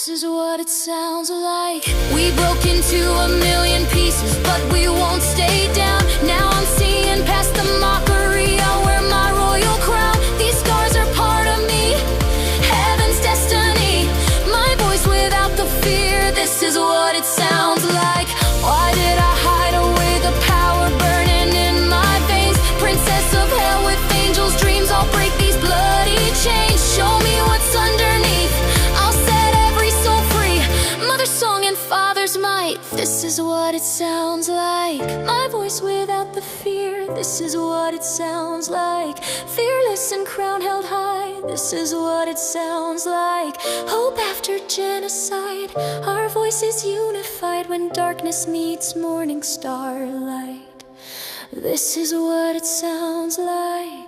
This is what it sounds like. We broke into a million pieces, but we won't stay down. Now I'm seeing past the mockery. I'll wear my royal crown. These scars are part of me, heaven's destiny. My voice without the fear. This is what it sounds like. Why did I hide away the power burning in my veins? Princess of hell with angels' dreams. I'll break these bloody chains. Show me what's underneath. I'll set every soul free. Mother's song and father's might. This is what it sounds like. My voice without the fear. This is what it sounds like. Fearless and crown held high. This is what it sounds like. Hope after genocide. Our voices unified when darkness meets morning starlight. This is what it sounds like.